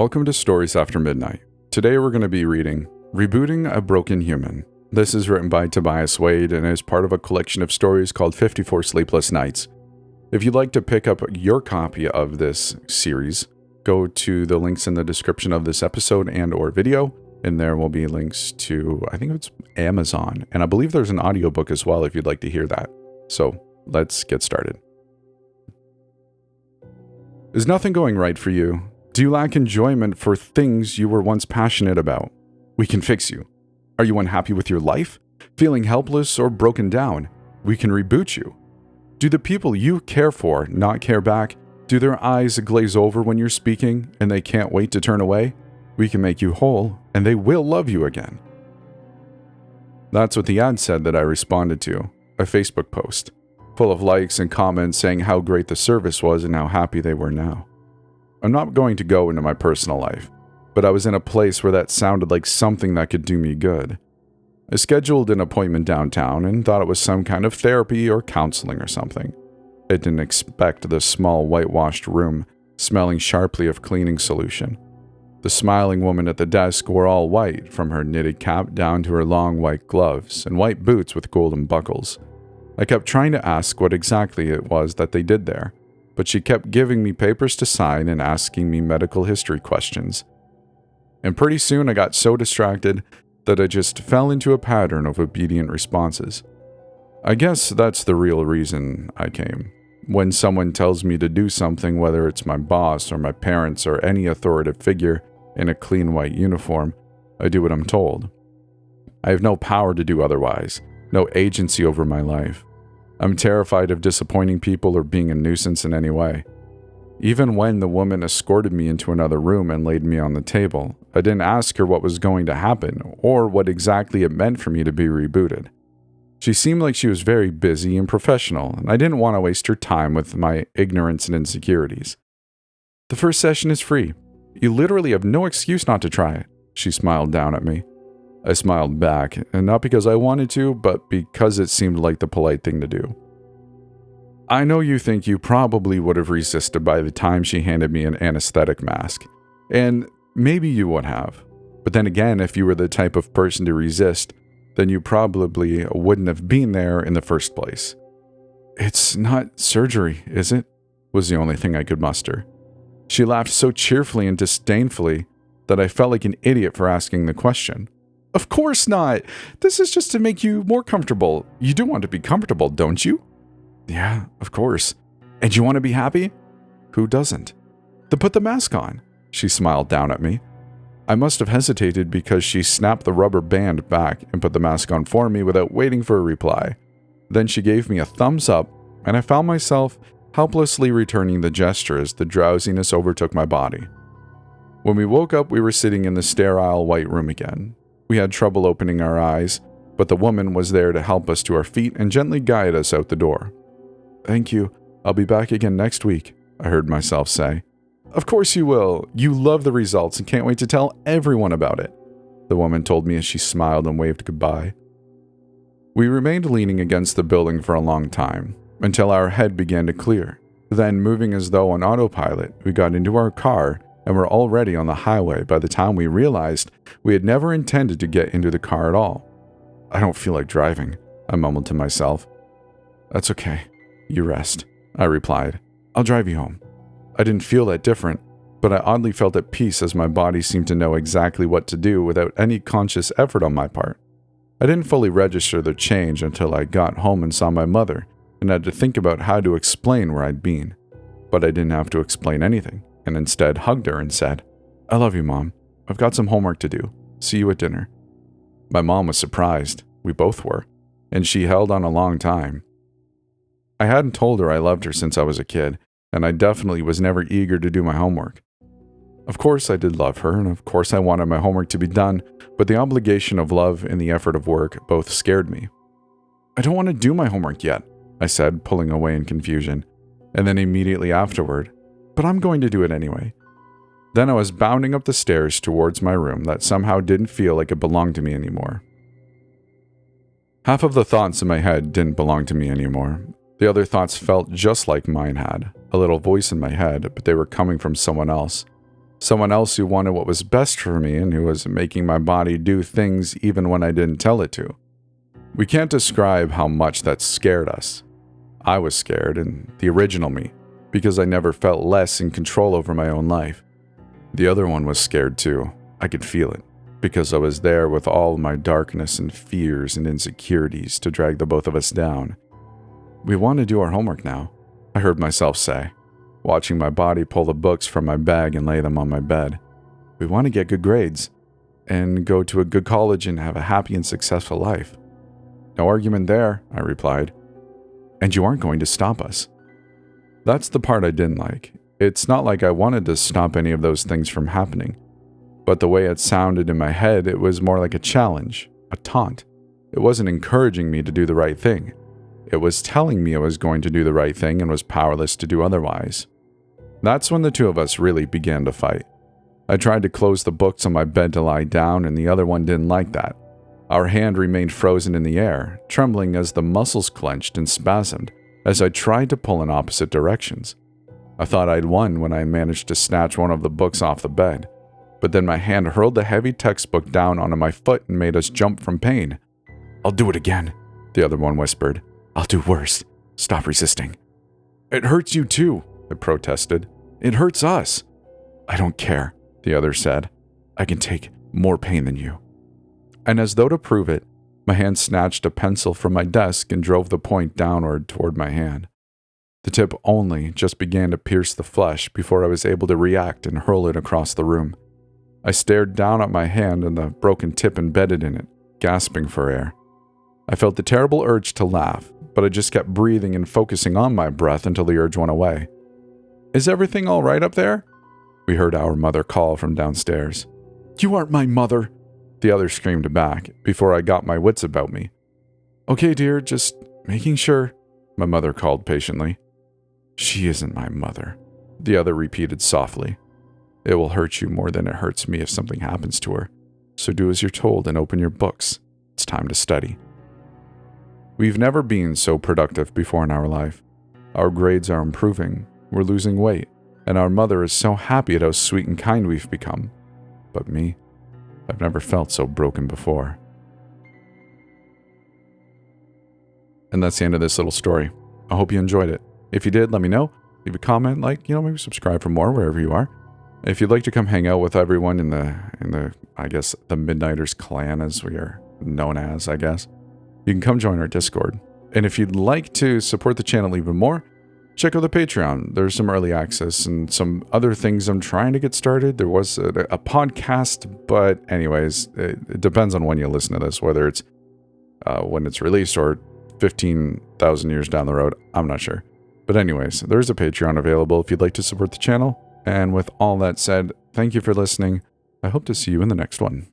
Welcome to Stories After Midnight. Today we're going to be reading Rebooting A Broken Human. This is written by Tobias Wade and is part of a collection of stories called 54 Sleepless Nights. If you'd like to pick up your copy of this series, go to the links in the description of this episode and or video, and there will be links to, I think it's Amazon, and I believe there's an audiobook as well if you'd like to hear that. So let's get started. Is nothing going right for you? Do you lack enjoyment for things you were once passionate about? We can fix you. Are you unhappy with your life? Feeling helpless or broken down? We can reboot you. Do the people you care for not care back? Do their eyes glaze over when you're speaking and they can't wait to turn away? We can make you whole and they will love you again. That's what the ad said that I responded to, a Facebook post, full of likes and comments saying how great the service was and how happy they were now. I'm not going to go into my personal life, but I was in a place where that sounded like something that could do me good. I scheduled an appointment downtown and thought it was some kind of therapy or counseling or something. I didn't expect the small whitewashed room smelling sharply of cleaning solution. The smiling woman at the desk wore all white, from her knitted cap down to her long white gloves and white boots with golden buckles. I kept trying to ask what exactly it was that they did there, but she kept giving me papers to sign and asking me medical history questions. And pretty soon I got so distracted that I just fell into a pattern of obedient responses. I guess that's the real reason I came. When someone tells me to do something, whether it's my boss or my parents or any authoritative figure in a clean white uniform, I do what I'm told. I have no power to do otherwise, no agency over my life. I'm terrified of disappointing people or being a nuisance in any way. Even when the woman escorted me into another room and laid me on the table, I didn't ask her what was going to happen or what exactly it meant for me to be rebooted. She seemed like she was very busy and professional, and I didn't want to waste her time with my ignorance and insecurities. The first session is free. You literally have no excuse not to try it, she smiled down at me. I smiled back, and not because I wanted to, but because it seemed like the polite thing to do. I know you think you probably would have resisted by the time she handed me an anesthetic mask, and maybe you would have. But then again, if you were the type of person to resist, then you probably wouldn't have been there in the first place. It's not surgery, is it? Was the only thing I could muster. She laughed so cheerfully and disdainfully that I felt like an idiot for asking the question. Of course not. This is just to make you more comfortable. You do want to be comfortable, don't you? Yeah, of course. And you want to be happy? Who doesn't? Then put the mask on. She smiled down at me. I must have hesitated because she snapped the rubber band back and put the mask on for me without waiting for a reply. Then she gave me a thumbs up, and I found myself helplessly returning the gesture as the drowsiness overtook my body. When we woke up, we were sitting in the sterile white room again. We had trouble opening our eyes, but the woman was there to help us to our feet and gently guide us out the door. Thank you. I'll be back again next week, I heard myself say. Of course you will. You love the results and can't wait to tell everyone about it, the woman told me as she smiled and waved goodbye. We remained leaning against the building for a long time, until our head began to clear. Then, moving as though on autopilot, we got into our car and were already on the highway by the time we realized we had never intended to get into the car at all. I don't feel like driving, I mumbled to myself. That's okay. You rest, I replied. I'll drive you home. I didn't feel that different, but I oddly felt at peace as my body seemed to know exactly what to do without any conscious effort on my part. I didn't fully register the change until I got home and saw my mother and had to think about how to explain where I'd been. But I didn't have to explain anything, and instead hugged her and said, I love you, Mom. I've got some homework to do. See you at dinner. My mom was surprised. We both were. And she held on a long time. I hadn't told her I loved her since I was a kid, and I definitely was never eager to do my homework. Of course I did love her, and of course I wanted my homework to be done, but the obligation of love and the effort of work both scared me. I don't want to do my homework yet, I said, pulling away in confusion, and then immediately afterward, but I'm going to do it anyway. Then I was bounding up the stairs towards my room that somehow didn't feel like it belonged to me anymore. Half of the thoughts in my head didn't belong to me anymore. The other thoughts felt just like mine had, a little voice in my head, but they were coming from someone else. Someone else who wanted what was best for me and who was making my body do things even when I didn't tell it to. We can't describe how much that scared us. I was scared, and the original me, because I never felt less in control over my own life. The other one was scared too. I could feel it, because I was there with all my darkness and fears and insecurities to drag the both of us down. We want to do our homework now, I heard myself say, watching my body pull the books from my bag and lay them on my bed. We want to get good grades, and go to a good college and have a happy and successful life. No argument there, I replied. And you aren't going to stop us. That's the part I didn't like. It's not like I wanted to stop any of those things from happening. But the way it sounded in my head, it was more like a challenge, a taunt. It wasn't encouraging me to do the right thing. It was telling me I was going to do the right thing and was powerless to do otherwise. That's when the two of us really began to fight. I tried to close the books on my bed to lie down, and the other one didn't like that. Our hand remained frozen in the air, trembling as the muscles clenched and spasmed as I tried to pull in opposite directions. I thought I'd won when I managed to snatch one of the books off the bed, but then my hand hurled the heavy textbook down onto my foot and made us jump from pain. "I'll do it again," the other one whispered. "I'll do worse. Stop resisting." "It hurts you too," I protested. "It hurts us." "I don't care," the other said. "I can take more pain than you." And as though to prove it, my hand snatched a pencil from my desk and drove the point downward toward my hand. The tip only just began to pierce the flesh before I was able to react and hurl it across the room. I stared down at my hand and the broken tip embedded in it, gasping for air. I felt the terrible urge to laugh, but I just kept breathing and focusing on my breath until the urge went away. "Is everything all right up there?" We heard our mother call from downstairs. "You aren't my mother," the other screamed back before I got my wits about me. "Okay, dear, just making sure," my mother called patiently. "She isn't my mother," the other repeated softly. "It will hurt you more than it hurts me if something happens to her, so do as you're told and open your books. It's time to study." We've never been so productive before in our life. Our grades are improving, we're losing weight, and our mother is so happy at how sweet and kind we've become. But me, I've never felt so broken before. And that's the end of this little story. I hope you enjoyed it. If you did, let me know. Leave a comment, maybe subscribe for more wherever you are. If you'd like to come hang out with everyone in the I guess, the Midnighters clan, as we are known as, I guess, you can come join our Discord. And if you'd like to support the channel even more, check out the Patreon. There's some early access and some other things I'm trying to get started. There was a podcast, but anyways, it depends on when you listen to this, whether it's when it's released or 15,000 years down the road. I'm not sure. But anyways, there's a Patreon available if you'd like to support the channel. And with all that said, thank you for listening. I hope to see you in the next one.